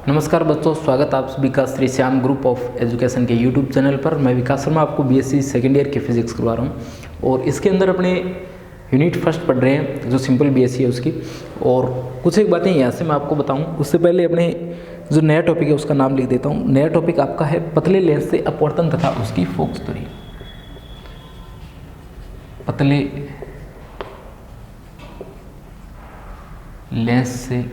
नमस्कार बच्चों, स्वागत आप सभी का Shri Shyam group of education के यूट्यूब चैनल पर। मैं विकास शर्मा आपको बीएससी सेकेंड ईयर की फिजिक्स करवा रहा हूँ और इसके अंदर अपने यूनिट फर्स्ट पढ़ रहे हैं जो सिंपल बीएससी है उसकी। और कुछ एक बातें यहाँ से मैं आपको बताऊँ उससे पहले अपने जो नया टॉपिक है उसका नाम लिख देता हूँ। नया टॉपिक आपका है पतले लेंस से अपवर्तन तथा उसकी फोकस दूरी। पतले लेंस से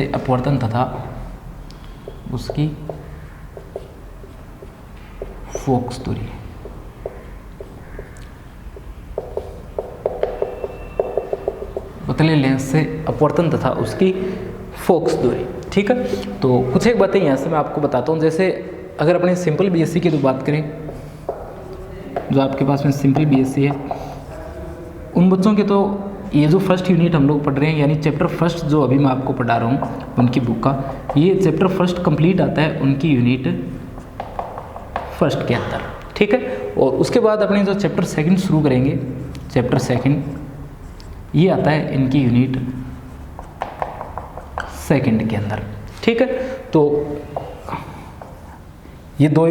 अपवर्तन तथा उसकी फोकस दूरी। पतले लेंस से अपवर्तन तथा उसकी फोकस दूरी, ठीक है। तो कुछ एक बातें यहाँ से मैं आपको बताता हूँ। जैसे अगर अपने सिंपल बीएससी की तो बात करें, जो आपके पास में सिंपल बीएससी है उन बच्चों के, तो ये जो फर्स्ट यूनिट हम लोग पढ़ रहे हैं यानी चैप्टर फर्स्ट जो अभी मैं आपको पढ़ा रहा हूँ उनकी बुक का, ये चैप्टर फर्स्ट कंप्लीट आता है उनकी यूनिट फर्स्ट के अंदर, ठीक है। और उसके बाद अपने जो चैप्टर सेकंड शुरू करेंगे, चैप्टर सेकंड ये आता है इनकी यूनिट सेकंड के अंदर, ठीक है। तो ये दो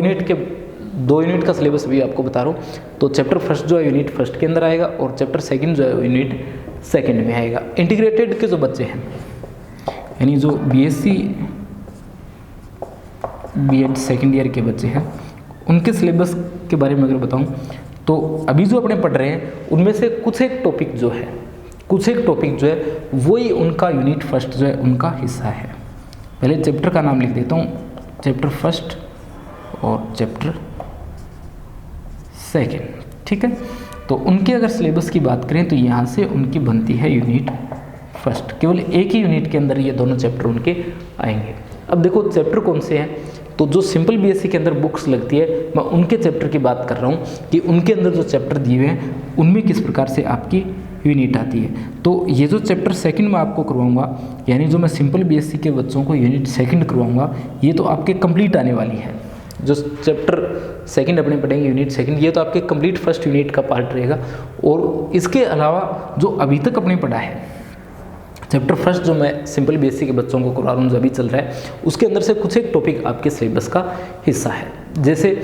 यूनिट का सिलेबस भी आपको बता रहा हूँ। तो चैप्टर फर्स्ट जो है यूनिट फर्स्ट के अंदर आएगा और चैप्टर सेकंड जो है यूनिट सेकंड में आएगा। इंटीग्रेटेड के जो बच्चे हैं यानी जो बीएससी बीएड सेकंड ईयर के बच्चे हैं उनके सिलेबस के बारे में अगर बताऊँ तो अभी जो अपने पढ़ रहे हैं उनमें से कुछ एक टॉपिक जो है वही उनका यूनिट फर्स्ट जो है उनका हिस्सा है। पहले चैप्टर का नाम लिख देता हूँ, चैप्टर फर्स्ट और चैप्टर सेकेंड, ठीक है। तो उनके अगर सिलेबस की बात करें तो यहाँ से उनकी बनती है यूनिट फर्स्ट। केवल एक ही यूनिट के अंदर ये दोनों चैप्टर उनके आएंगे। अब देखो चैप्टर कौन से हैं, तो जो सिंपल बीएससी के अंदर बुक्स लगती है मैं उनके चैप्टर की बात कर रहा हूँ कि उनके अंदर जो चैप्टर दिए हुए हैं उनमें किस प्रकार से आपकी यूनिट आती है। तो ये जो चैप्टर सेकंड में आपको करवाऊंगा यानी जो मैं सिंपल बीएससी के बच्चों को यूनिट सेकंड करवाऊंगा ये तो आपके कंप्लीट आने वाली है। जो चैप्टर सेकंड अपने पढ़ेंगे यूनिट सेकंड, ये तो आपके कंप्लीट फर्स्ट यूनिट का पार्ट रहेगा। और इसके अलावा जो अभी तक अपने पढ़ा है चैप्टर फर्स्ट जो मैं सिंपल बीएससी के बच्चों को करवा रहा हूँ जो अभी चल रहा है उसके अंदर से कुछ एक टॉपिक आपके सिलेबस का हिस्सा है। जैसे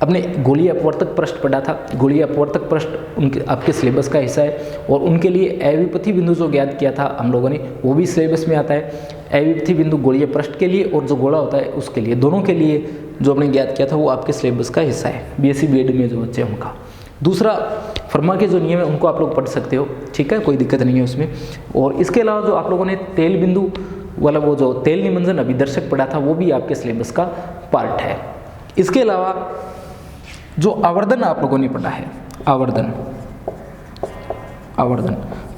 अपने गोलीय अपवर्तक पृष्ठ पढ़ा था, गोलीय अपवर्तक पृष्ठ उनके आपके सिलेबस का हिस्सा है। और उनके लिए अविपथी बिंदु जो ज्ञात किया था हम लोगों ने वो भी सिलेबस में आता है। अविपथी बिंदु गोलीय पृष्ठ के लिए और जो गोला होता है उसके लिए, दोनों के लिए जो हमने ज्ञात किया था वो आपके सिलेबस का हिस्सा है बीएससी बीएड में जो बच्चे हैं उनका। दूसरा फर्मा के जो नियम है उनको आप लोग पढ़ सकते हो, ठीक है, कोई दिक्कत नहीं है उसमें। और इसके अलावा जो आप लोगों ने तेल बिंदु वाला वो जो तेल निमंजन अभिदर्शक पढ़ा था वो भी आपके सिलेबस का पार्ट है। इसके अलावा जो आवर्धन आप लोगों ने पढ़ा है, आवर्धन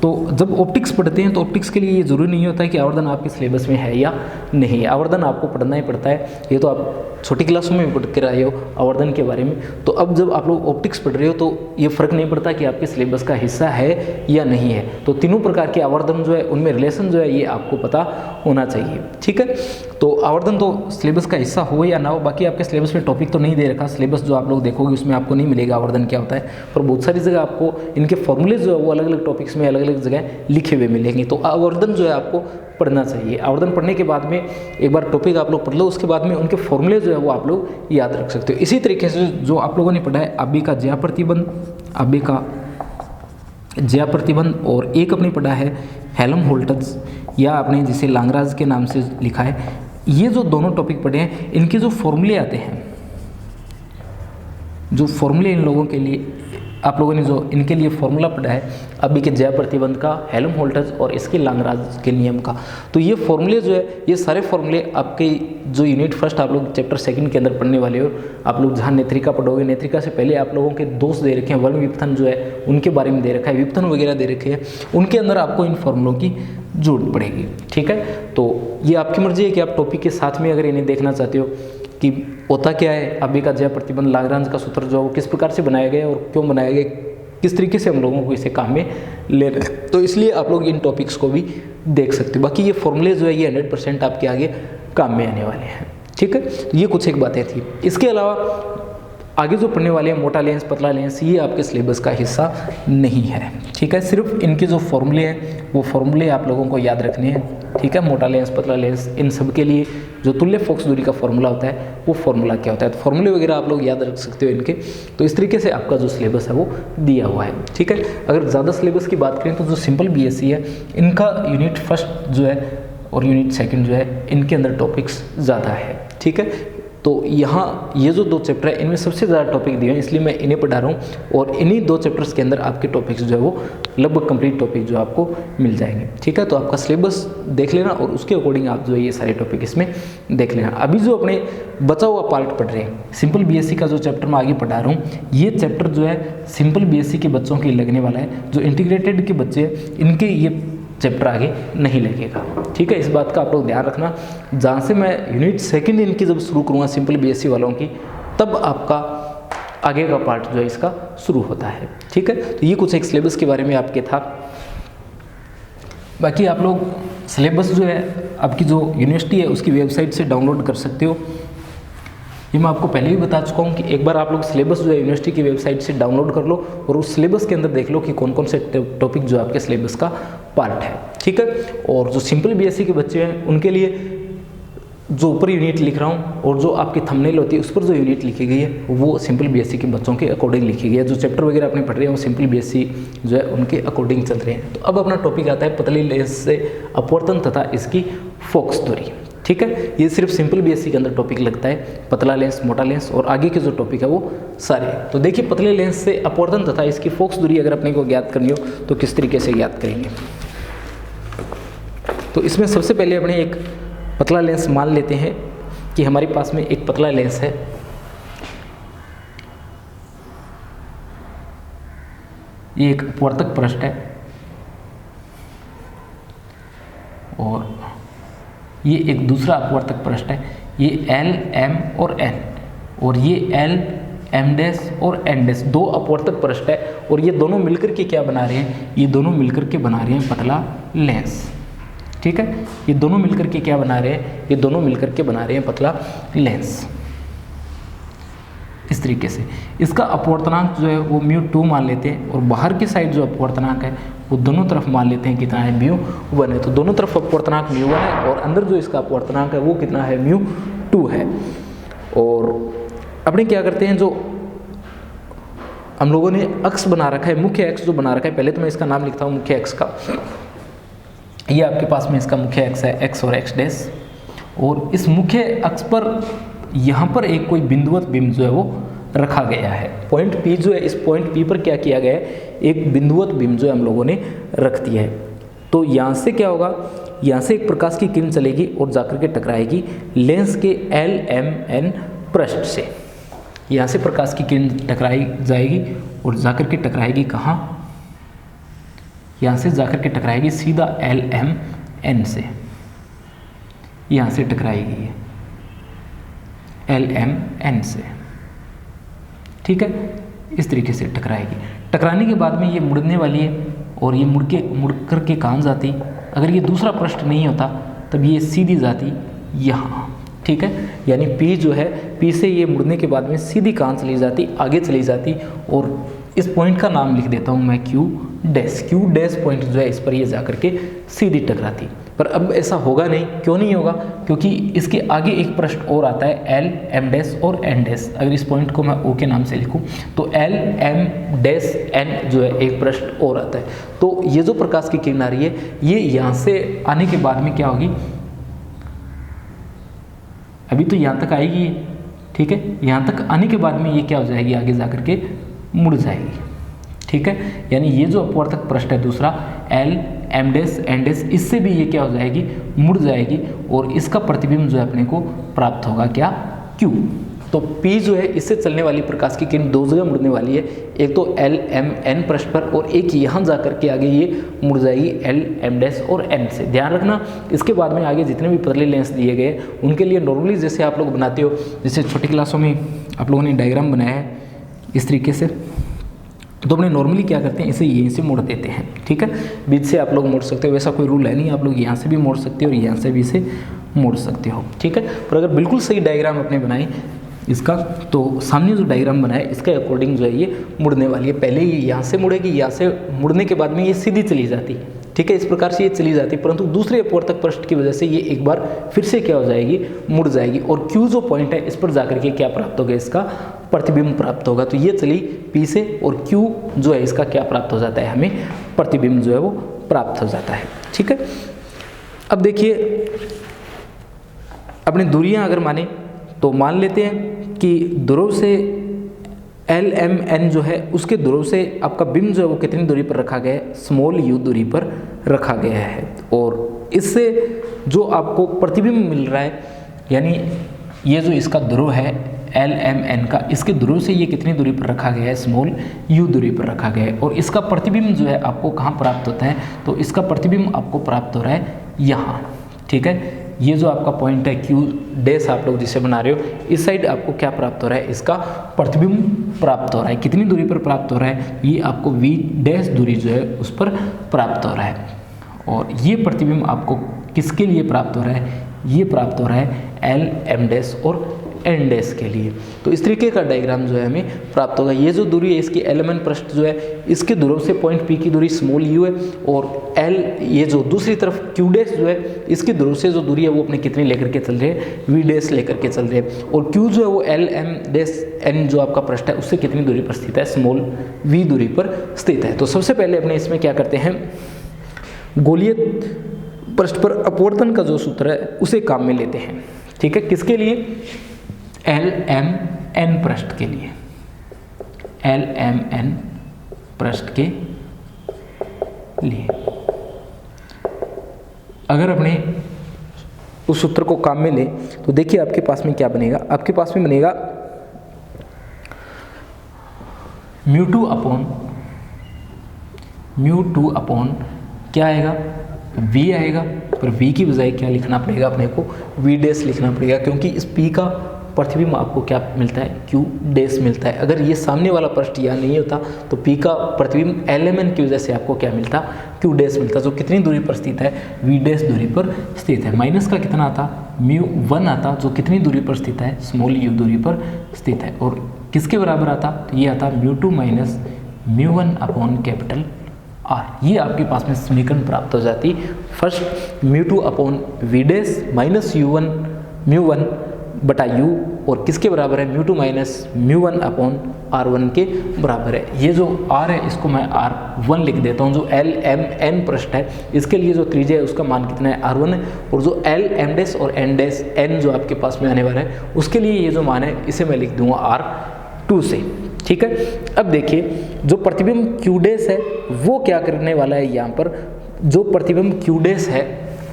तो जब ऑप्टिक्स पढ़ते हैं तो ऑप्टिक्स के लिए ये जरूरी नहीं होता है कि आवर्धन आपके सिलेबस में है या नहीं है। आवर्धन आपको पढ़ना ही पड़ता है, ये तो आप छोटी क्लासों में भी पढ़ के रहे हो आवर्धन के बारे में। तो अब जब आप लोग ऑप्टिक्स पढ़ रहे हो तो ये फर्क नहीं पड़ता कि आपके सिलेबस का हिस्सा है या नहीं है। तो तीनों प्रकार के आवर्धन जो है उनमें रिलेशन जो है ये आपको पता होना चाहिए, ठीक है। तो आवर्धन तो सिलेबस का हिस्सा हो या ना हो, बाकी आपके सिलेबस में टॉपिक तो नहीं दे रखा। सिलेबस जो आप लोग देखोगे उसमें आपको नहीं मिलेगा आवर्धन क्या होता है, पर बहुत सारी जगह आपको इनके फॉर्मूले जो है वो अलग अलग टॉपिक्स में अलग अलग जगह लिखे हुए मिलेंगे। तो आवर्धन जो है आपको पढ़ना चाहिए। आवर्धन पढ़ने के बाद में एक बार टॉपिक आप लोग पढ़ लो, उसके बाद में उनके फॉर्मूले जो है वो आप लोग याद रख सकते हो। इसी तरीके से जो आप लोगों ने पढ़ा है आबे का ज्या प्रतिबंध, और एक अपने पढ़ा है हेल्महोल्ट्ज़ या अपने जिसे लांगराज के नाम से लिखा है, ये जो दोनों टॉपिक पढ़े हैं इनके जो फॉर्मूले आते हैं, जो फॉर्मूले इन लोगों के लिए आप लोगों ने जो इनके लिए फॉर्मूला पढ़ा है अभी के जय प्रतिबंध का, हेल्महोल्ट्ज़ और इसके लांगराज के नियम का, तो ये फॉर्मूले जो है ये सारे फॉर्मूले आपके जो यूनिट फर्स्ट आप लोग चैप्टर सेकंड के अंदर पढ़ने वाले हो। आप लोग जहाँ नेत्रिका पढ़ोगे, नेत्रिका से पहले आप लोगों के दोष दे रखे हैं, वर्ण विपथन जो है उनके बारे में दे रखा है, विपथन वगैरह दे रखे हैं, उनके अंदर आपको इन फॉर्मूलों की जरूरत पड़ेगी, ठीक है। तो ये आपकी मर्जी है कि आप टॉपिक के साथ में अगर इन्हें देखना चाहते हो कि होता क्या है आबे का जय प्रतिबंध, लाग्रांज का सूत्र जो है वो किस प्रकार से बनाया गया और क्यों बनाया गया, किस तरीके से हम लोगों को इसे काम में ले रहे हैं, तो इसलिए आप लोग इन टॉपिक्स को भी देख सकते हो। बाकी ये फॉर्मूले जो है ये 100% आपके आगे काम में आने वाले हैं, ठीक है। तो ये कुछ एक बातें थी। इसके अलावा आगे जो पढ़ने वाले हैं मोटा लेंस, पतला लेंस, ये आपके सिलेबस का हिस्सा नहीं है, ठीक है। सिर्फ इनके जो फॉर्मूले हैं वो फॉर्मूले आप लोगों को याद रखने हैं, ठीक है। मोटा लेंस, पतला लेंस, इन सब के लिए जो तुल्य फोकस दूरी का फॉर्मूला होता है वो फॉर्मूला क्या होता है, तो फॉर्मूले वगैरह आप लोग याद रख सकते हो इनके। तो इस तरीके से आपका जो सिलेबस है वो दिया हुआ है, ठीक है। अगर ज़्यादा सिलेबस की बात करें तो जो सिंपल BSc है इनका यूनिट फर्स्ट जो है और यूनिट सेकंड जो है इनके अंदर टॉपिक्स ज़्यादा है, ठीक है। तो यहाँ ये जो 2 चैप्टर है इनमें सबसे ज़्यादा टॉपिक दिए हैं, इसलिए मैं इन्हें पढ़ा रहा हूँ और इन्हीं 2 चैप्टर्स के अंदर आपके टॉपिक्स जो है वो लगभग कंप्लीट टॉपिक जो आपको मिल जाएंगे, ठीक है। तो आपका सिलेबस देख लेना और उसके अकॉर्डिंग आप जो है ये सारे टॉपिक इसमें देख लेना। अभी जो अपने बचा हुआ पार्ट पढ़ रहे हैं सिंपल BSc का जो चैप्टर मैं आगे पढ़ा रहा हूँ, ये चैप्टर जो है सिंपल BSc के बच्चों के लगने वाला है। जो इंटीग्रेटेड के बच्चे हैं इनके ये चैप्टर आगे नहीं लगेगा, ठीक है। इस बात का आप लोग ध्यान रखना। जहाँ से मैं यूनिट सेकंड इनकी जब शुरू करूँगा सिंपल BSc वालों की, तब आपका आगे का पार्ट जो है इसका शुरू होता है, ठीक है। तो ये कुछ एक सिलेबस के बारे में आपके था। बाकी आप लोग सिलेबस जो है आपकी जो यूनिवर्सिटी है उसकी वेबसाइट से डाउनलोड कर सकते हो। ये मैं आपको पहले भी बता चुका हूँ कि एक बार आप लोग सिलेबस जो है यूनिवर्सिटी की वेबसाइट से डाउनलोड कर लो और उस सिलेबस के अंदर देख लो कि कौन कौन से टॉपिक जो आपके सिलेबस का पार्ट है, ठीक है। और जो सिंपल BSc के बच्चे हैं उनके लिए जो ऊपर यूनिट लिख रहा हूँ और जो आपकी थंबनेल होती है उस पर जो यूनिट लिखी गई है वो सिंपल BSc के बच्चों के अकॉर्डिंग लिखी गई है। जो चैप्टर वगैरह अपने पढ़ रहे हैं वो सिंपल BSc जो है उनके अकॉर्डिंग चल रहे हैं। तो अब अपना टॉपिक आता है पतली लेंस से अपवर्तन तथा इसकी फोकस दूरी, ठीक है। ये सिर्फ सिंपल BSc के अंदर टॉपिक लगता है, पतला लेंस, मोटा लेंस और आगे के जो टॉपिक है वो सारे। तो देखिए पतले लेंस से अपवर्तन तथा इसकी फोकस दूरी अगर अपने को ज्ञात करनी हो तो किस तरीके से ज्ञात करेंगे। तो इसमें सबसे पहले अपने एक पतला लेंस मान लेते हैं कि हमारे पास में एक पतला लेंस है। ये एक अपवर्तक पृष्ठ है और ये एक दूसरा अपवर्तक पृष्ठ है। ये L, M और N और ये L, M' और N' 2 अपवर्तक पृष्ठ है और ये दोनों मिलकर के क्या बना रहे हैं, ये दोनों मिलकर के बना रहे हैं पतला लेंस, ठीक है। ये दोनों मिलकर के क्या बना रहे हैं, ये दोनों मिलकर के बना रहे हैं पतला लेंस। इस तरीके से इसका अपवर्तनांक जो है वो μ2 मान लेते हैं और बाहर की साइड जो अपवर्तनांक है वो दोनों तरफ मान लेते हैं कितना है, μ1 है। तो दोनों तरफ अपवर्तनांक μ1 है और अंदर जो इसका अपवर्तनांक है वो कितना है, μ2 है। और अपने क्या करते हैं, जो हम लोगों ने अक्ष बना रखा है, मुख्य अक्ष जो बना रखा है, पहले तो मैं इसका नाम लिखता हूँ मुख्य अक्ष का। ये आपके पास में इसका मुख्य अक्ष है x और x'। और इस मुख्य अक्ष पर यहाँ पर एक कोई बिंदुवत बिंब जो है वो रखा गया है। पॉइंट P जो है, इस पॉइंट P पर क्या किया गया है, एक बिंदुवत बिंब जो है हम लोगों ने रख दिया है। तो यहाँ से क्या होगा, यहाँ से एक प्रकाश की किरण चलेगी और जाकर के टकराएगी लेंस के LMN पृष्ठ से। यहाँ से प्रकाश की किरण टकराई जाएगी और जाकर के टकराएगी कहाँ, यहाँ से जाकर के टकराएगी सीधा LMN से, यहाँ से टकराएगी LMN से, ठीक है। इस तरीके से टकराएगी। टकराने के बाद में ये मुड़ने वाली है और ये मुड़ कर के कहाँ जाती, अगर ये दूसरा पृष्ठ नहीं होता तब ये सीधी जाती यहाँ, ठीक है। यानी P जो है, P से ये मुड़ने के बाद में सीधी कहाँ चली जाती, आगे चली जाती। और इस पॉइंट का नाम लिख देता हूँ मैं Q डैश पॉइंट जो है इस पर ये जाकर के सीधी टकराती। पर अब ऐसा होगा नहीं, क्यों नहीं होगा, क्योंकि इसके आगे एक पृष्ठ और आता है L, M' और N'। अगर इस पॉइंट को मैं O के नाम से लिखूं तो L, M' N जो है एक पृष्ठ और आता है। तो ये जो प्रकाश की किरण आ रही है ये यहाँ से आने के बाद में क्या होगी, अभी तो यहाँ तक आएगी, ठीक है। यहाँ तक आने के बाद में ये क्या हो जाएगी, आगे जा करके मुड़ जाएगी, ठीक है। यानी ये जो अपवर्तक पृष्ठ है दूसरा L, M', N', इससे भी ये क्या हो जाएगी, मुड़ जाएगी और इसका प्रतिबिंब जो है अपने को प्राप्त होगा क्या, Q। तो P जो है, इससे चलने वाली प्रकाश की किरण दो जगह मुड़ने वाली है, एक तो LMN पृष्ठ पर और एक यहाँ जा करके आगे ये मुड़ जाएगी LM' और N से। ध्यान रखना, इसके बाद में आगे जितने भी पतले लेंस दिए गए उनके लिए नॉर्मली जैसे आप लोग बनाते हो, जैसे छोटी क्लासों में आप लोगों ने डायग्राम बनाया है इस तरीके से, तो अपने नॉर्मली क्या करते हैं, इसे यहीं से मोड़ देते हैं, ठीक है। बीच से आप लोग मोड़ सकते हो, वैसा कोई रूल है नहीं, आप लोग यहाँ से भी मोड़ सकते हो और यहाँ से भी इसे मोड़ सकते हो, ठीक है। पर अगर बिल्कुल सही डायग्राम अपने बनाए इसका तो सामने जो डायग्राम बना है इसके अकॉर्डिंग जो है ये मुड़ने वाली है। पहले ये यहाँ से मुड़ेगी, यहाँ से मुड़ने के बाद में ये सीधी चली जाती, ठीक है, इस प्रकार से ये चली जाती, परंतु दूसरे अपवर्तक पृष्ठ की वजह से ये एक बार फिर से क्या हो जाएगी, मुड़ जाएगी। और Q जो पॉइंट है इस पर जाकर के क्या प्राप्त होगा, इसका प्रतिबिंब प्राप्त होगा। तो ये चली P से और Q जो है इसका क्या प्राप्त हो जाता है, हमें प्रतिबिंब जो है वो प्राप्त हो जाता है, ठीक है। अब देखिए अपनी दूरियां अगर माने तो मान लेते हैं कि ध्रुव से LMN जो है उसके ध्रुव से आपका बिंब जो है वो कितनी दूरी पर रखा गया है, स्मॉल u दूरी पर रखा गया है। और इससे जो आपको प्रतिबिंब मिल रहा है, यानी ये जो इसका ध्रुव है LMN का, इसके ध्रुव से ये कितनी दूरी पर रखा गया है, स्मॉल u दूरी पर रखा गया है। और इसका प्रतिबिंब जो है आपको कहाँ प्राप्त होता है, तो इसका प्रतिबिंब आपको प्राप्त हो रहा है यहाँ, ठीक है। ये जो आपका पॉइंट है Q डैश आप लोग जिसे बना रहे हो, इस साइड आपको क्या प्राप्त हो रहा है, इसका प्रतिबिंब प्राप्त हो रहा है। कितनी दूरी पर प्राप्त हो रहा है, ये आपको V डैश दूरी जो है उस पर प्राप्त हो रहा है। और ये प्रतिबिंब आपको किसके लिए प्राप्त हो रहा है, ये प्राप्त हो रहा है LM डैश और N डैश के लिए। तो इस तरीके का डायग्राम जो है हमें प्राप्त होगा। ये जो दूरी है इसकी LMN पृष्ठ जो है इसके ध्रुव से पॉइंट P की दूरी स्मॉल u है, और L ये जो दूसरी तरफ Q डैश जो है इसके ध्रुव से जो दूरी है वो अपने कितनी लेकर के चल रहे हैं, V डैश लेकर के चल रहे हैं। और Q जो है वो LM डैश N जो आपका पृष्ठ है उससे कितनी दूरी पर स्थित है, स्मॉल v दूरी पर स्थित है। तो सबसे पहले अपने इसमें क्या करते हैं, गोलीय पृष्ठ पर अपवर्तन का जो सूत्र है उसे काम में लेते हैं, ठीक है। किसके लिए, LMN पृष्ठ के लिए, LMN पृष्ठ के लिए। अगर अपने उस सूत्र को काम में ले तो देखिए आपके पास में क्या बनेगा, आपके पास में बनेगा μ2 अपॉन क्या आएगा, V आएगा, पर V की बजाय क्या लिखना पड़ेगा अपने को, V डैश लिखना पड़ेगा, क्योंकि इस P का प्रतिबिंब आपको क्या मिलता है, Q डैश मिलता है। अगर ये सामने वाला पृष्ठ यहाँ नहीं होता तो P का प्रतिबिंब LMN की वजह से आपको क्या मिलता, Q डैश मिलता, जो कितनी दूरी पर स्थित है, V डैश दूरी पर स्थित है। माइनस का कितना आता, μ1 आता, जो कितनी दूरी पर स्थित है, स्मॉल u दूरी पर स्थित है। और किसके बराबर आता, तो ये आता μ2 माइनस μ1 अपॉन कैपिटल R। ये आपके पास में समीकरण प्राप्त हो जाती। First μ2 upon V dash minus μ1 बटा u, और किसके बराबर है, μ2 माइनस μ1 अपॉन R1 के बराबर है। ये जो R है इसको मैं R1 लिख देता हूँ। जो LMN पृष्ठ है इसके लिए जो त्रिज्या है उसका मान कितना है, R1 है। और जो LM डैश और N डैश N जो आपके पास में आने वाला है उसके लिए ये जो मान है इसे मैं लिख दूंगा R2 से, ठीक है। अब देखिए जो प्रतिबिंब Q डैश है वो क्या करने वाला है, यहाँ पर जो प्रतिबिंब Q डैश है,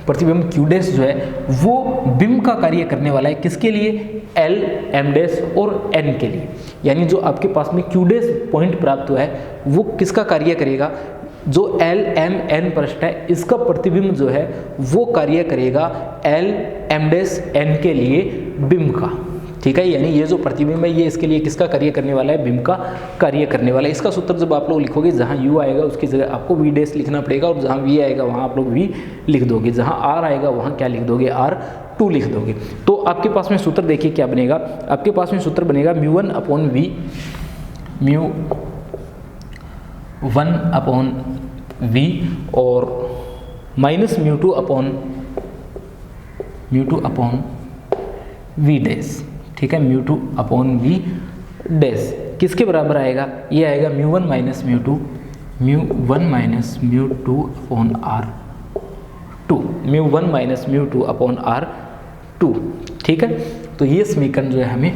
प्रतिबिंब Q डैश जो है वो बिंब का कार्य करने वाला है, किसके लिए, L M डैश और N के लिए। यानी जो आपके पास में Q डैश पॉइंट प्राप्त हुआ है वो किसका कार्य करेगा, जो L M N पृष्ठ है इसका प्रतिबिंब जो है वो कार्य करेगा L M डैश N के लिए बिंब का, ठीक है। यानी ये जो प्रतिबिंब है ये इसके लिए किसका कार्य करने वाला है, बिंब का कार्य करने वाला है। इसका सूत्र जब आप लोग लिखोगे जहाँ u आएगा उसकी जगह आपको V डैश लिखना पड़ेगा, और जहाँ V आएगा वहाँ आप लोग V लिख दोगे, जहाँ R आएगा वहाँ क्या लिख दोगे, R2 लिख दोगे। तो आपके पास में सूत्र देखिए क्या बनेगा, आपके पास में सूत्र बनेगा μ1 अपॉन V, μ1 अपॉन V और माइनस μ2 अपॉन V डैश, ठीक है, μ2 अपॉन V डैश किसके बराबर आएगा, ये आएगा μ1 minus μ2 upon R2, μ1 minus μ2 upon R2, ठीक है। तो ये समीकरण जो है हमें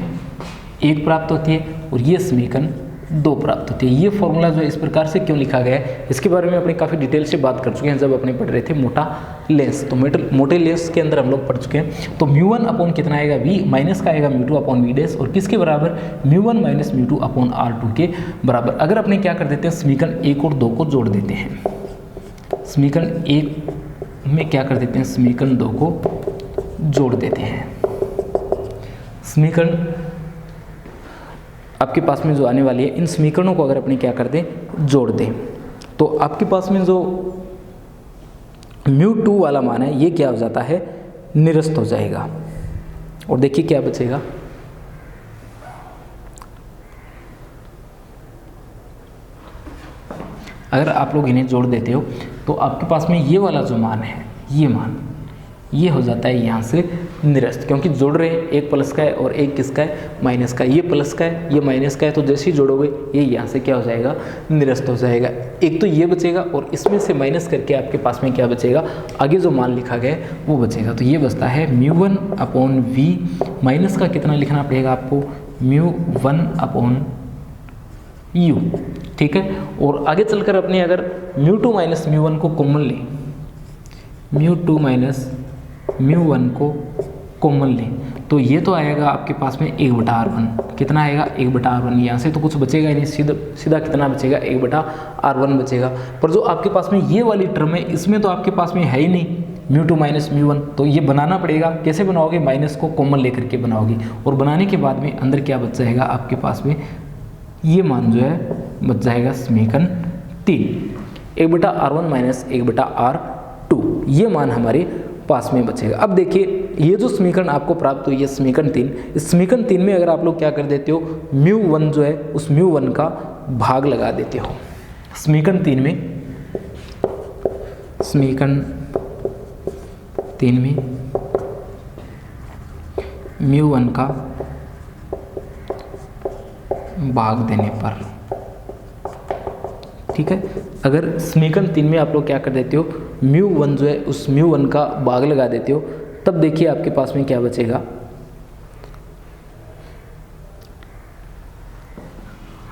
1 प्राप्त होती है और ये समीकरण 2 प्राप्त होती है। ये फॉर्मूला जो है इस प्रकार से क्यों लिखा गया है इसके बारे में अपने काफ़ी डिटेल से बात कर चुके हैं जब अपने पढ़ रहे थे मोटा लेंस। तो मोटे लेंस के अंदर हम लोग पढ़ चुके हैं। तो μ1 अपॉन कितना आएगा, V माइनस का आएगा μ2 अपॉन V डैश, और किसके बराबर, μ1 माइनस μ2 अपॉन R2 के बराबर। अगर अपने क्या कर देते हैं, समीकरण 1 और 2 को जोड़ देते हैं, समीकरण 1 में क्या कर देते हैं, समीकरण 2 को जोड़ देते हैं। समीकरण आपके पास में जो आने वाली है इन समीकरणों को अगर अपने क्या कर दें, जोड़ दें, तो आपके पास में जो μ2 वाला मान है ये क्या हो जाता है, निरस्त हो जाएगा। और देखिए क्या बचेगा, अगर आप लोग इन्हें जोड़ देते हो तो आपके पास में ये वाला जो मान है, ये मान ये हो जाता है यहाँ से निरस्त, क्योंकि जोड़ रहे हैं, एक प्लस का है और एक किसका है, माइनस का। ये प्लस का है, ये माइनस का है, तो जैसे ही जोड़ोगे ये यहाँ से क्या हो जाएगा, निरस्त हो जाएगा। एक तो ये बचेगा और इसमें से माइनस करके आपके पास में क्या बचेगा, आगे जो मान लिखा गया है वो बचेगा। तो ये बचता है μ1/v, माइनस का कितना लिखना पड़ेगा आपको, μ1/u, ठीक है। और आगे चलकर अपने अगर μ2 माइनस μ1 को कॉमन लें, μ2 माइनस μ1 को कॉमन लें, तो ये तो आएगा आपके पास में 1/r1। कितना आएगा, 1/r1। यहाँ से तो कुछ बचेगा ही नहीं, सीधा कितना बचेगा, 1/r1 बचेगा। पर जो आपके पास में ये वाली टर्म है, इसमें तो आपके पास में है ही नहीं μ2 माइनस μ1, तो ये बनाना पड़ेगा। कैसे बनाओगे, माइनस को कॉमन लेकर के बनाओगे, और बनाने के बाद में अंदर क्या बच जाएगा आपके पास में, ये मान जो है बच जाएगा समीकरण 3, 1/r1 माइनस 1/r2, ये मान हमारे पास में बचेगा। अब देखिए ये जो समीकरण आपको प्राप्त हुई है समीकरण 3, इस समीकरण 3 में अगर आप लोग क्या कर देते हो, μ1 जो है उस μ1 का भाग लगा देते हो। समीकरण 3 में μ1 का भाग देने पर, ठीक है। अगर समीकरण 3 में आप लोग क्या कर देते हो, μ1 जो है उस μ1 का भाग लगा देते हो, तब देखिए आपके पास में क्या बचेगा,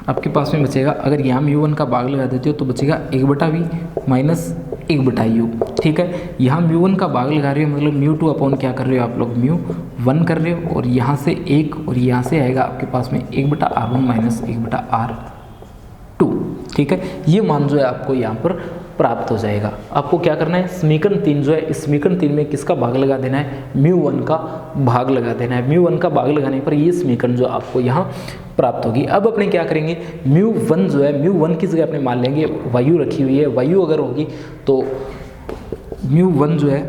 आपके पास में बचेगा, अगर यहाँ μ1 का भाग लगा देते हो तो बचेगा 1/v माइनस 1/u, ठीक है। यहाँ μ1 का भाग लगा रहे हो, मतलब μ2 अपॉन क्या कर रहे हो आप लोग, μ1 कर रहे हो, और यहाँ से 1 और यहाँ से आएगा आपके पास में 1/r1 माइनस 1/r2, ठीक है। ये मान जो है आपको यहाँ पर प्राप्त हो जाएगा। आपको क्या करना है, समीकरण 3 जो है, इस समीकरण 3 में किसका भाग लगा देना है, μ1 का भाग लगा देना है। μ1 का भाग लगाने पर ये समीकरण जो आपको यहाँ प्राप्त होगी। अब अपने क्या करेंगे, μ1 जो है, μ1 की जगह अपने मान लेंगे वायु रखी हुई है, वायु अगर होगी तो μ1 जो है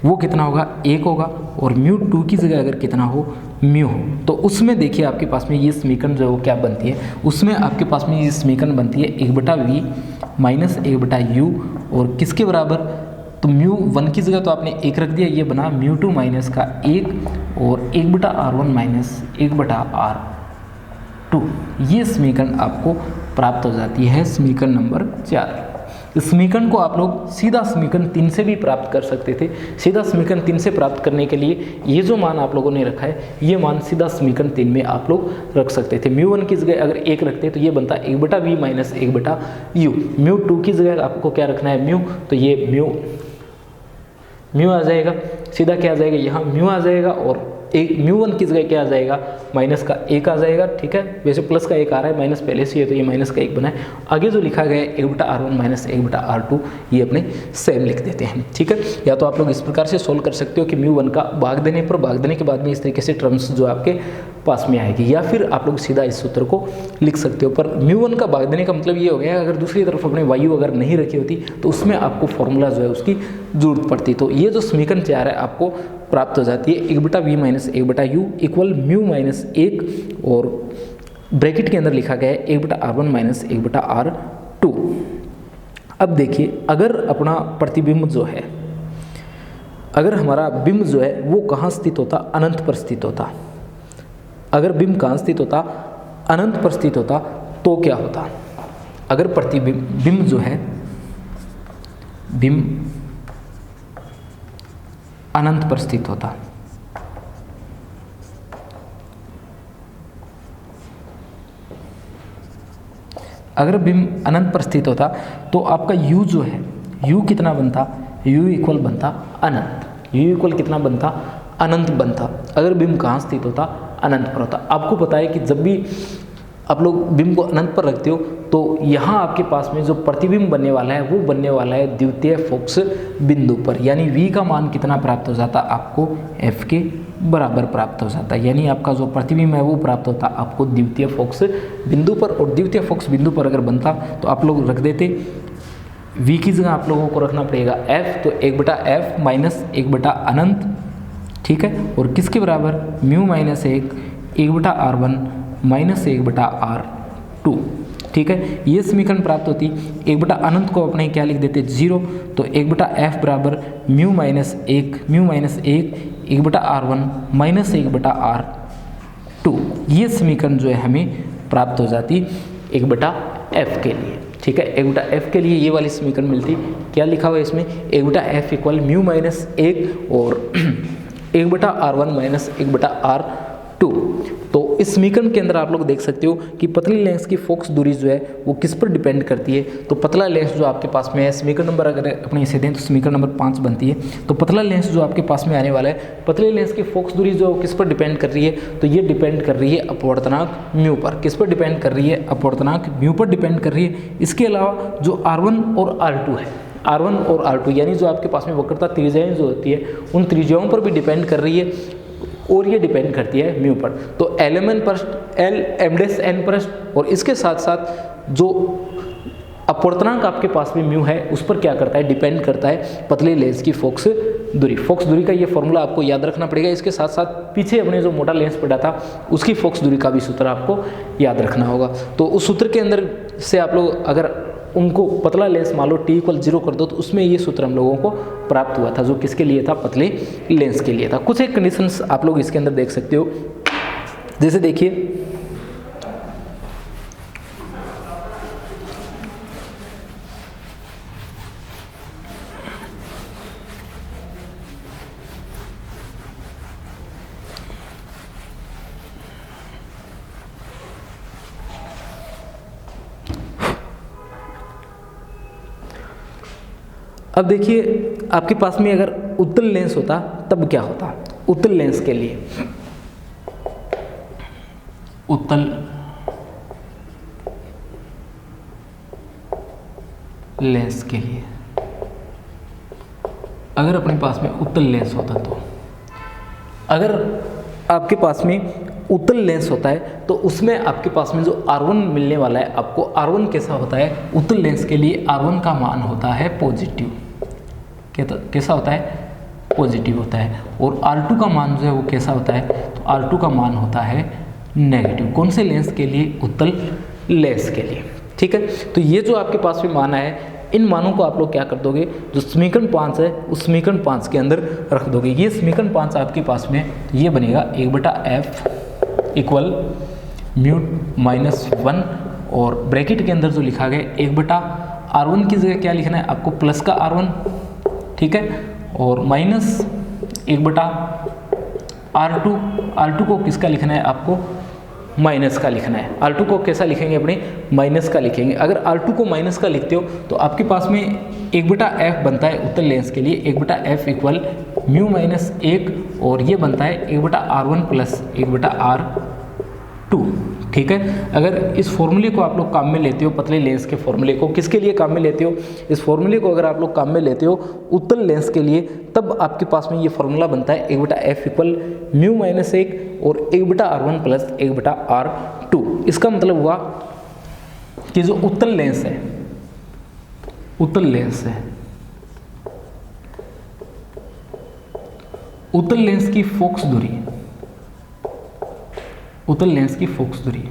वो कितना होगा, 1 होगा, और μ2 की जगह अगर कितना हो, म्यू हो, तो उसमें देखिए आपके पास में ये समीकरण जो है वो क्या बनती है, उसमें आपके पास में ये समीकरण बनती है 1/v माइनस 1/u, और किसके बराबर, तो μ1 की जगह तो आपने 1 रख दिया, ये बना μ2 माइनस का 1 और 1/r1 माइनस 1/r2। ये समीकरण आपको प्राप्त हो जाती है, समीकरण नंबर 4। इस समीकरण को आप लोग सीधा समीकरण 3 से भी प्राप्त कर सकते थे। सीधा समीकरण 3 से प्राप्त करने के लिए ये जो मान आप लोगों ने रखा है, ये मान सीधा समीकरण 3 में आप लोग रख सकते थे। μ1 की जगह अगर 1 रखते तो ये बनता 1/v माइनस 1/u। μ2 की जगह आपको क्या रखना है, म्यू, तो ये म्यू आ जाएगा, सीधा क्या आ जाएगा, यहाँ म्यू आ जाएगा, और एक μ1 की जगह क्या आ जाएगा, माइनस का 1 आ जाएगा, ठीक है। वैसे प्लस का 1 आ रहा है, माइनस पहले से है तो ये माइनस का 1 बना है। आगे जो लिखा गया है 1/r1 माइनस 1/r2, ये अपने सेम लिख देते हैं, ठीक है। या तो आप लोग इस प्रकार से सोल्व कर सकते हो कि μ1 का भाग देने पर, भाग देने के बाद में इस तरीके से टर्म्स जो आपके पास में आएगी, या फिर आप लोग सीधा इस सूत्र को लिख सकते हो। पर μ1 का भाग देने का मतलब ये हो गया, अगर दूसरी तरफ अपने वायु अगर नहीं रखी होती तो उसमें आपको फॉर्मूला जो है उसकी जरूरत पड़ती। तो ये जो समीकरण 4 है आपको प्राप्त हो जाती है 1/v minus 1/u equal mu minus 1, और ब्रैकेट के अंदर लिखा गया है 1/r1 माइनस 1/r2। अब देखिए, अगर अपना प्रतिबिंब जो है, अगर हमारा बिंब जो है वो कहाँ स्थित होता, अनंत पर स्थित होता। अगर बिंब कहाँ स्थित होता, अनंत पर स्थित होता, तो क्या होता, अगर प्रतिबिंब जो है, बिंब अनंत पर स्थित होता, अगर बिंब अनंत पर स्थित होता तो आपका u जो है, u कितना बनता, u इक्वल बनता अनंत, u इक्वल कितना बनता, अनंत बनता। अगर बिंब कहाँ स्थित होता, अनंत पर होता। आपको पता है कि जब भी आप लोग बिंब को अनंत पर रखते हो तो यहाँ आपके पास में जो प्रतिबिंब बनने वाला है वो बनने वाला है द्वितीय फोकस बिंदु पर, यानी v का मान कितना प्राप्त हो जाता, आपको f के बराबर प्राप्त हो जाता है। यानी आपका जो प्रतिबिंब है वो प्राप्त होता आपको द्वितीय फोकस बिंदु पर, और द्वितीय फोकस बिंदु पर अगर बनता तो आप लोग रख देते, v की जगह आप लोगों को रखना पड़ेगा f, तो 1/f माइनस 1/अनंत, ठीक है, और किसके बराबर, mu minus 1 1/r1 minus 1/r2। ठीक है, ये समीकरण प्राप्त होती। एक बटा अनंत को अपने क्या लिख देते 0, तो एक बटा एफ बराबर म्यू माइनस एक एक बटा R1 माइनस एक बटा R2, ये समीकरण जो है हमें प्राप्त हो जाती एक बटा एफ के लिए। ठीक है, एक बटा एफ के लिए ये वाली समीकरण मिलती। क्या लिखा हुआ है इसमें, एक बटा एफ इक्वल म्यू माइनस एक और एक बटा R1 माइनस एक बटा R2। तो इस समीकरण के अंदर आप लोग देख सकते हो कि पतली लेंस की फोकस दूरी जो है वो किस पर डिपेंड करती है। तो पतला लेंस जो आपके पास में है, समीकरण नंबर अगर अपने इसे दें तो समीकरण नंबर 5 बनती है। तो पतला लेंस जो आपके पास में आने वाला है, पतले लेंस की फोकस दूरी जो किस पर डिपेंड कर रही है, तो ये डिपेंड कर रही है अपवर्तनांक म्यू पर। किस पर डिपेंड कर रही है, अपवर्तनांक म्यू पर डिपेंड कर रही है। इसके अलावा जो R1 और R2 है, R1 और R2 यानी जो आपके पास में वक्रता त्रिज्याएं जो होती है उन त्रिज्याओं पर भी डिपेंड कर रही है और ये डिपेंड करती है म्यू पर। तो LMN पृष्ठ, LM' पृष्ठ और इसके साथ साथ जो अपवर्तनांक आपके पास में म्यू है उस पर क्या करता है, डिपेंड करता है पतले लेंस की फोकस दूरी। फोकस दूरी का ये फॉर्मूला आपको याद रखना पड़ेगा। इसके साथ साथ पीछे अपने जो मोटा लेंस पढ़ा था उसकी फोकस दूरी का भी सूत्र आपको याद रखना होगा। तो उस सूत्र के अंदर से आप लोग अगर उनको पतला लेंस मान लो t = 0 कर दो तो उसमें ये सूत्र हम लोगों को प्राप्त हुआ था, जो किसके लिए था, पतले लेंस के लिए था। कुछ एक कंडीशंस आप लोग इसके अंदर देख सकते हो, जैसे देखिए अब देखिए आपके पास में अगर उत्तल लेंस होता तब क्या होता। उत्तल लेंस के लिए, उत्तल लेंस के लिए अगर अपने पास में उत्तल लेंस होता, तो अगर आपके पास में उत्तल लेंस होता है तो उसमें आपके पास में जो R1 मिलने वाला है आपको, R1 कैसा होता है, उत्तल लेंस के लिए R1 का मान होता है पॉजिटिव। कैसा होता है, पॉजिटिव होता है। और R2 का मान जो है वो कैसा होता है, तो R2 का मान होता है नेगेटिव। कौन से लेंस के लिए, उत्तल लेंस के लिए। ठीक है, तो ये जो आपके पास में मान है, इन मानों को आप लोग क्या कर दोगे, जो समीकरण 5 है उस समीकरण 5 के अंदर रख दोगे। ये समीकरण 5 आपके पास में तो ये बनेगा एक बटा एफ इक्वल म्यू माइनस 1 और ब्रैकेट के अंदर जो लिखा गया एक बटा R1 की जगह क्या लिखना है आपको, प्लस का R1, ठीक है, और माइनस एक बटा R2 को किसका लिखना है आपको, माइनस का लिखना है। R2 को कैसा लिखेंगे अपने, माइनस का लिखेंगे। अगर R2 को माइनस का लिखते हो तो आपके पास में एक बटा एफ बनता है उत्तल लेंस के लिए, एक बटा एफ इक्वल म्यू माइनस 1 और ये बनता है एक बटा R1 प्लस एक बटा R2। ठीक है, अगर इस फॉर्मूले को आप लोग काम में लेते हो, पतले लेंस के फॉर्मूले को किसके लिए काम में लेते हो, इस फॉर्मूले को अगर आप लोग काम में लेते हो उत्तल लेंस के लिए, तब आपके पास में ये फॉर्मूला बनता है एक बटा एफ इक्वल म्यू माइनस 1 और एक बटा R1 प्लस एक बटा R2। इसका मतलब हुआ कि जो उत्तल लेंस है, उत्तल लेंस है, उत्तल लेंस की फोकस दूरी, उत्तल लेंस की फोकस दूरी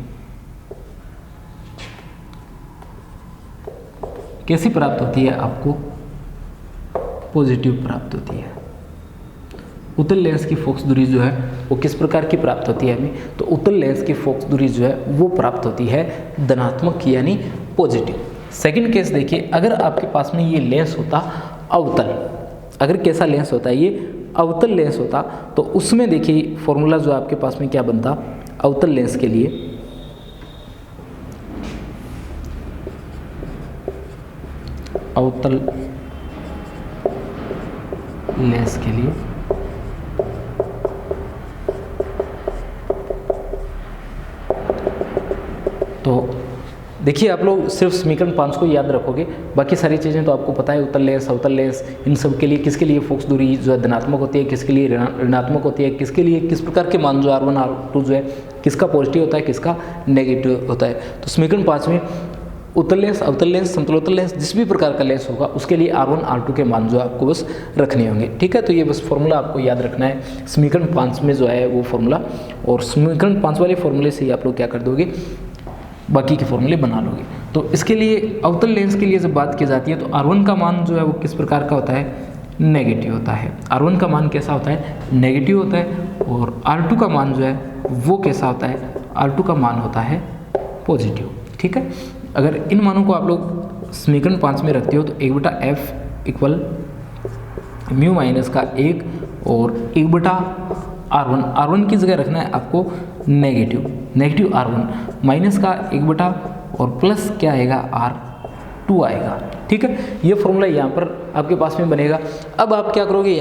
कैसी प्राप्त होती है आपको, पॉजिटिव प्राप्त होती है। उत्तल लेंस की फोकस दूरी जो है वो किस प्रकार की प्राप्त होती है हमें, तो उत्तल लेंस की फोकस दूरी जो है वो प्राप्त होती है धनात्मक यानी पॉजिटिव। सेकंड केस देखिए, अगर आपके पास में ये लेंस होता अवतल, अगर कैसा लेंस होता है ये अवतल लेंस होता, तो उसमें देखिए फॉर्मूला जो आपके पास में क्या बनता, अवतल लेंस के लिए अवतल लेंस के लिए तो देखिए आप लोग सिर्फ समीकरण 5 को याद रखोगे, बाकी सारी चीज़ें तो आपको पता है। उत्तल लेंस, अवतल लेंस, इन सब के लिए किसके लिए फोकस दूरी जो है धनात्मक होती है, किसके लिए ऋणात्मक होती है, किसके लिए किस प्रकार के मान जो R1 R2 जो है किसका पॉजिटिव होता है, किसका नेगेटिव होता है। तो समीकरण 5 में उत्तल लेंस, अवतल लेंस, समतलोत्तल लेंस, जिस भी प्रकार का लेंस होगा उसके लिए R1 R2 के मान जो आपको बस रखने होंगे। ठीक है, तो ये बस फॉर्मूला आपको याद रखना है समीकरण 5 में जो है वो फॉर्मूला, और समीकरण 5 वाले फॉर्मूले से ही आप लोग क्या कर दोगे, बाकी के फॉर्मूले बना लोगे। तो इसके लिए अवतल लेंस के लिए जब बात की जाती है तो R1 का मान जो है वो किस प्रकार का होता है, नेगेटिव होता है। R1 का मान कैसा होता है, नेगेटिव होता है। और R2 का मान जो है वो कैसा होता है, R2 का मान होता है पॉजिटिव। ठीक है, अगर इन मानों को आप लोग समीकरण 5 में रखते हो तो 1/f इक्वल म्यू माइनस का 1 और 1/R1, R1 की जगह रखना है आपको नेगेटिव R1 माइनस का 1 और प्लस क्या आएगा, R2 आएगा। ठीक है, ये फॉर्मूला यहाँ पर आपके पास में बनेगा। अब आप क्या करोगे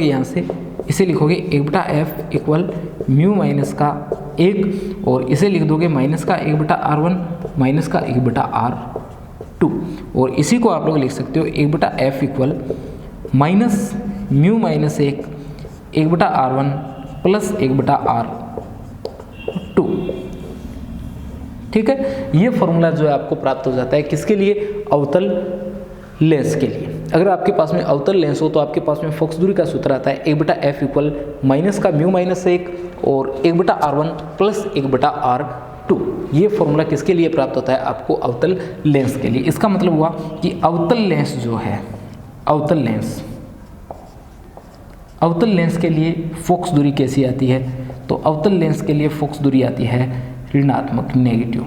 यहाँ से, इसे लिखोगे 1/f इक्वल म्यू माइनस का 1 और इसे लिख दोगे माइनस का 1/R1 माइनस का 1/R2 और इसी को आप लोग लिख सकते हो 1/f equal minus mu minus 1/R1 plus 1/R2। ठीक है, ये फॉर्मूला जो है आपको प्राप्त हो जाता है किसके लिए, अवतल लेंस के लिए। अगर आपके पास में अवतल लेंस हो तो आपके पास में फोकस दूरी का सूत्र आता है 1/f इक्वल माइनस का म्यू माइनस 1 और 1/R1 प्लस 1/R2। ये फॉर्मूला किसके लिए प्राप्त होता है, आपको अवतल लेंस के लिए। इसका मतलब हुआ कि अवतल लेंस जो है, अवतल लेंस के लिए फोकस दूरी कैसी आती है, तो अवतल लेंस के लिए फोकस दूरी आती है ऋणात्मक, नेगेटिव।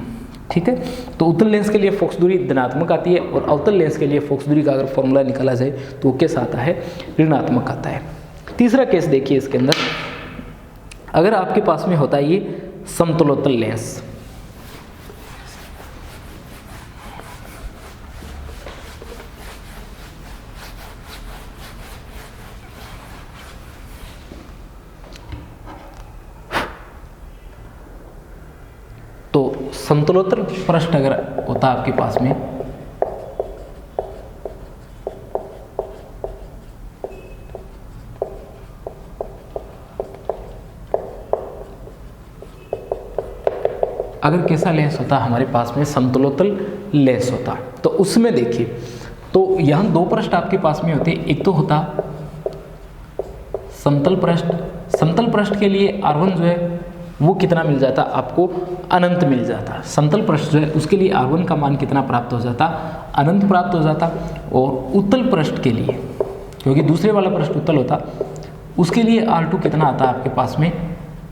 ठीक है, तो उत्तल लेंस के लिए फोकस दूरी धनात्मक आती है और अवतल लेंस के लिए फोकस दूरी का अगर फॉर्मूला निकाला जाए तो वो कैसा आता है, ऋणात्मक आता है। तीसरा केस देखिए, इसके अंदर अगर आपके पास में होता है ये समतलोत्तल लेंस, तो समतलोत्तर पृष्ठ अगर होता आपके पास में, अगर कैसा लेंस होता हमारे पास में, समतलोत्तल लेंस होता, तो उसमें देखिए, तो यहाँ दो पृष्ठ आपके पास में होते, एक तो होता समतल पृष्ठ। समतल पृष्ठ के लिए R1 जो है वो कितना मिल जाता आपको, अनंत मिल जाता। समतल पृष्ठ जो है उसके लिए R1 का मान कितना प्राप्त हो जाता, अनंत प्राप्त हो जाता। और उत्तल पृष्ठ के लिए, क्योंकि दूसरे वाला पृष्ठ उत्तल होता, उसके लिए R2 कितना आता आपके पास में,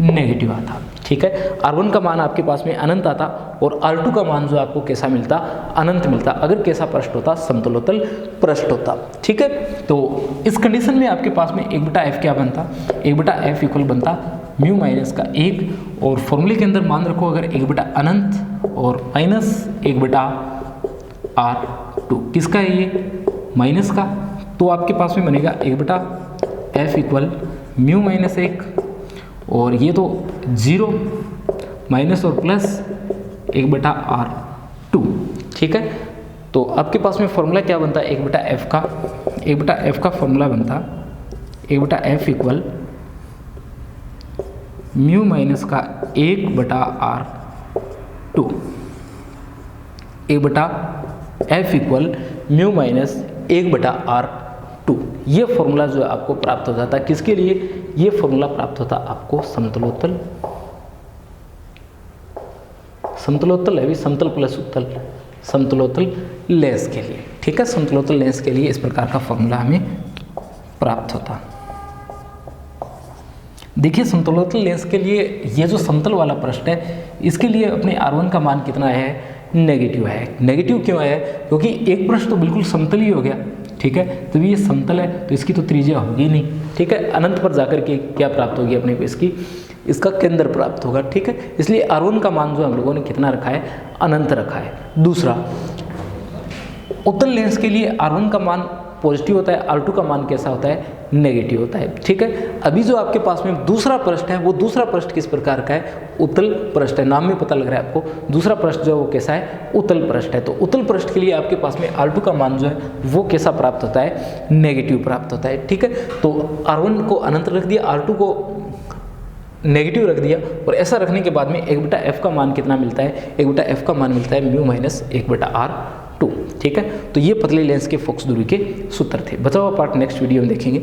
नेगेटिव आता। ठीक है, R1 का मान आपके पास में अनंत आता और R2 का मान जो आपको कैसा मिलता, अनंत मिलता, अगर कैसा पृष्ठ होता, समतलोत्तल पृष्ठ होता। ठीक है, तो इस कंडीशन में आपके पास में 1/f क्या बनता, 1/f इक्वल बनता म्यू माइनस का 1 और फॉर्मूले के अंदर मान रखो अगर 1 अनंत और माइनस 1/R2, किसका है ये, माइनस का, तो आपके पास में बनेगा 1/f इक्वल म्यू माइनस 1 और ये तो 0 माइनस और प्लस 1/R2। ठीक है, तो आपके पास में फॉर्मूला क्या बनता है, 1/f का फॉर्मूला बनता 1/f इक्वल म्यू माइनस का 1/R2, 1/f equal mu minus 1/R2। ये फॉर्मूला जो है आपको प्राप्त हो जाता है किसके लिए, ये फॉर्मूला प्राप्त होता आपको समतलोत्तल है भी, समतल प्लस उत्तल, समतलोत्तल लेंस के लिए। ठीक है, समतलोत्तल लेंस के लिए इस प्रकार का फॉर्मूला हमें प्राप्त होता। देखिए, समतलोत्तल लेंस के लिए ये जो समतल वाला पृष्ठ है, इसके लिए अपने R1 का मान कितना है, नेगेटिव है। नेगेटिव क्यों है, क्योंकि एक पृष्ठ तो बिल्कुल समतल ही हो गया। ठीक है, तो ये समतल है तो इसकी तो त्रिज्या होगी नहीं। ठीक है, अनंत पर जाकर के क्या प्राप्त होगी अपने को, इसका केंद्र प्राप्त होगा। ठीक है, इसलिए R1 का मान जो हम लोगों ने कितना रखा है, अनंत रखा है। दूसरा, उत्तल लेंस के लिए R1 का मान पॉजिटिव होता है, R2 का मान कैसा होता है, नेगेटिव होता है। ठीक है, अभी जो आपके पास में दूसरा पृष्ठ है, वो दूसरा पृष्ठ किस प्रकार का है, उत्तल पृष्ठ है। नाम में पता लग रहा है आपको, दूसरा पृष्ठ जो है वो कैसा है, उत्तल पृष्ठ है। तो उत्तल पृष्ठ के लिए आपके पास में R2 का मान जो है वो कैसा प्राप्त होता है, नेगेटिव प्राप्त होता है। ठीक है, तो R1 को अनंत रख दिया, R2 को नेगेटिव रख दिया, और ऐसा रखने के बाद में 1/f का मान कितना मिलता है, 1/f का मान मिलता है म्यू माइनस 1/R2। ठीक है, तो ये पतले लेंस के फोकस दूरी के सूत्र थे। बचा हुआ पार्ट नेक्स्ट वीडियो में देखेंगे।